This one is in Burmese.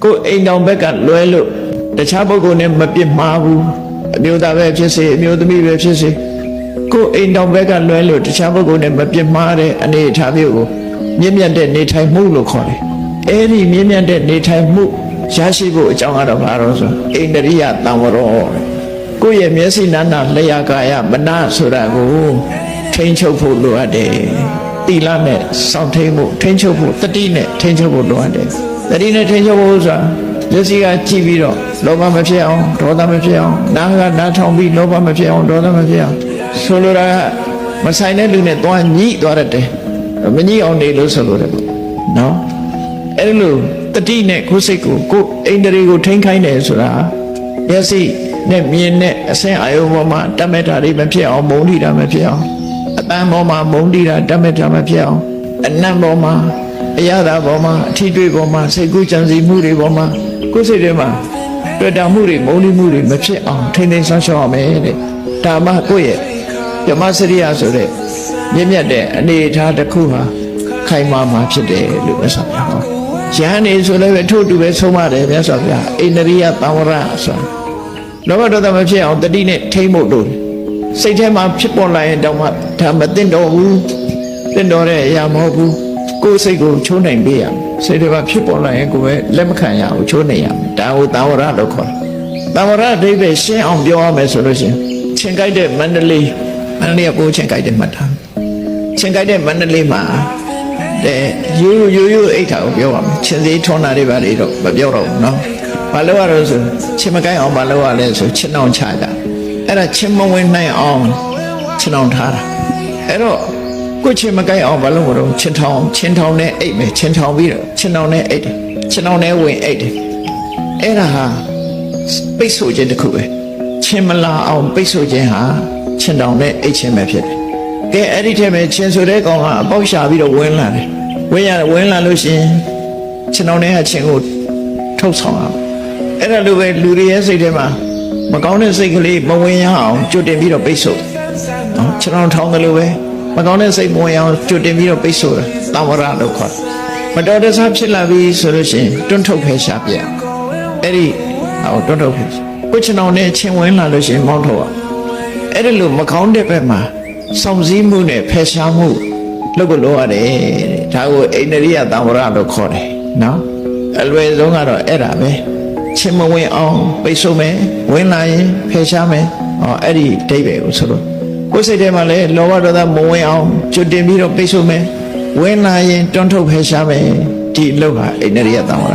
ကိုအိမ်တောင်ဘက်ကလွဲလို့တခြားပုဂ္ဂိုလ်နဲ့မပြစ်မှားဘူးအမျိုးသားပဲဖြစ်စေအမျိုးသမီးပဲဖြစ်စေကိုအိမ်တောင်ဘက်ကလွဲလို့တခြားပုဂ္ဂိုလ်နဲ့မပြစ်မှားတဲ့အနေအထားမျိုးကိုမြင့်မြတ်တဲ့နေထိုင်မှုလို့ခေါ်တယ်အဲ့ဒီမြင့်မြတ်တဲ့နေထိုင်မှုရရှိဖို့အကြောင်းကတော့ဘာလို့ဆိုအိန္ဒြိယသံဝရောကိုယ့်ရဲ့မျက်စိနာနာလျှာကာယမနဆိုတာကိုထိန်းချုပ်ဖို့လိုအပ်တယ်တိလနဲ့စောင့်ထိန်ဖို့ထိန်းချုပ်ဖို့တတိနဲ့ထိန်းချုပ်ဖို့လိုအပ်တယ်တတိနဲ့ထိန်းချုပ်ဖို့ဆိုတာမျက်စိကကြည့်ပြီးတော့လောဘမဖြစ်အောင်ဒေါသမဖြစ်အောင်နားကနားထောင်ပြီးလောဘမဖြစ်အောင်ဒေါသမဖြစ်အောင်ဆိုလိုတာကမဆိုင်တဲ့လူနဲ့သွားညှိသွားတယ်မညှိအောင်နေလို့ဆိုလိုတယ်ပေါ့နော်အဲ့လိုတတိနဲ့ကိုယ်စိတ်ကိုအိန္ဒြေကိုထိန်းခိုင်းတယ်ဆိုတာမျက်စိနဲ့မြင်တဲ့အဆင့်အာယုံပေါ်မှာတတ်မဲ့တာတွေမဖြစ်အောင်မုန်းတိတာမဖြစ်အောင်အတန်ပေါ်မှာမုန်းတိတာတတ်မဲ့တာမဖြစ်အောင်အနံ့ပေါ်မှာအရသာပေါ်မှာအထီးတွေပေါ်မှာစိတ်ကူးကြံစည်မှုတွေပေါ်မှာကိုယ်စိတ်ထဲမှာတွေ့တာမှုတွေမုန်းတိမှုတွေမဖြစ်အောင်ထိန်းသိမ်းဆောင်ရှောက်ရမယ်တဲ့ဒါမှကိုယ့်ရဲ့ဓမ္မစရိယဆိုတဲ့မြင့်မြတ်တဲ့အနေအထားတစ်ခုဟာခိုင်မာမှာဖြစ်တယ်လို့မြတ်စွာဘုရားဟောယဟန်နေဆိုလည်းပဲထို့တူပဲဆုံးမတယ်မြတ်စွာဘုရားအိန္ဒြိယသံဝရဆိုလောဘဒေါသမဖြစ်အောင်တတိနဲ့ထိမ့်ဖို့လို့စိတ်ထဲမှာဖြစ်ပေါ်လာရင်တော့မှဒါမသိတော့ဘူးသိတော့တဲ့အရာမဟုတ်ဘူးကိုယ်စိတ်ကိုချိုးနိုင်ပေးရမယ်စိတ်ထဲမှာဖြစ်ပေါ်လာရင်ကိုယ်ပဲလက်မခံရဘူးချိုးနေရမယ်ဒါကိုသံဝရလို့ခေါ်တယ်သံဝရအဓိပ္ပာယ်ရှင်းအောင်ပြောရမယ်ဆိုလို့ရှိရင်ချင်းကြိုက်တဲ့မန္တလေးကကိုချင်းကြိုက်တဲ့မှတ်ထားချင်းကြိုက်တဲ့မန္တလေးမှာတဲ့ရိုးအိတ်ထာကိုပြောပါမယ်ချင်းစည်းထွန်းတာတွေပါလေတော့မပြောတော့ဘူးနော်ဘာလို့ရတော့ဆိုချင်းမကိုင်းအောင်ဘာလို့ရလဲဆိုချင်းအောင်ချကြအဲ့ဒါချင်းမဝင်နိုင်အောင်ချင်းအောင်ထားတာအဲ့တော့ကိုချင်းမကိုင်းအောင်ဘာလို့မလို့ချင်းထောင်နဲ့အိတ်မယ်ချင်းထောင်ပြီးတော့ချင်းအောင်နဲ့အိတ်တယ်ချင်းအောင်နဲ့ဝင်အိတ်တယ်အဲ့ဒါဟာပိတ်ဆို့ခြင်းတစ်ခုပဲချင်းမလာအောင်ပိတ်ဆို့ခြင်းဟာချင်းတောင်နဲ့အိတ်ချင်းပဲဖြစ်တယ်ကဲအဲ့ဒီထဲမှာချင်းဆိုတဲ့ကောင်ကအပေါက်ရှာပြီးတော့ဝင်လာတယ်ဝင်လာလို့ရှိရင်ချင်းတောင်နဲ့ကချင်းကိုထုတ်ဆောင်အောင်အဲ့ဒါလိုပဲလူတွေရဲ့စိတ်ထဲမှာမကောင်းတဲ့စိတ်ကလေးမဝင်ရအောင်ကြိုတင်ပြီးတော့ပိတ်ဆို့နော်ချင်းတောင်ထောင်းတယ်လို့ပဲမကောင်းတဲ့စိတ်မဝင်အောင်ကြိုတင်ပြီးတော့ပိတ်ဆို့တယ်သံဝရလို့ခေါ်တယ်မတော်တဆဖြစ်လာပြီဆိုလို့ရှိရင်တွန်းထုတ်ဖယ်ရှားပြအဲ့ဒီဟောတွန်းထုတ်ဖယ်ကိုချင်းတောင်နဲ့ချင်းဝင်လာလို့ရှိရင်မောင်းထုတ်အောင်အဲ့ဒါလို့မကောင်းတဲ့ဘက်မှာစောင့်စည်းမှုနဲ့ဖယ်ရှားမှုလုပ်ကိုလိုရတယ်ဒါကိုအိန္ဒြိယသံဝရလို့ခေါ်တယ်နော်အလွယ်ဆုံးကတော့အဲ့ဒါပဲချင်းမဝင်အောင်ပိတ်ဆို့မယ်ဝင်လာရင်ဖယ်ရှားမယ်အဲ့ဒီအဓိပ္ပာယ်ကိုဆိုလို့ကိုယ်စိတ်ထဲမှာလည်းလောဘဒေါသမဝင်အောင်ကြွတင်ပြီးတော့ပိတ်ဆို့မယ်ဝင်လာရင်တွန်းထုတ်ဖယ်ရှားမယ်ဒီအလုပ်ဟာအိန္ဒြိယသံဝရ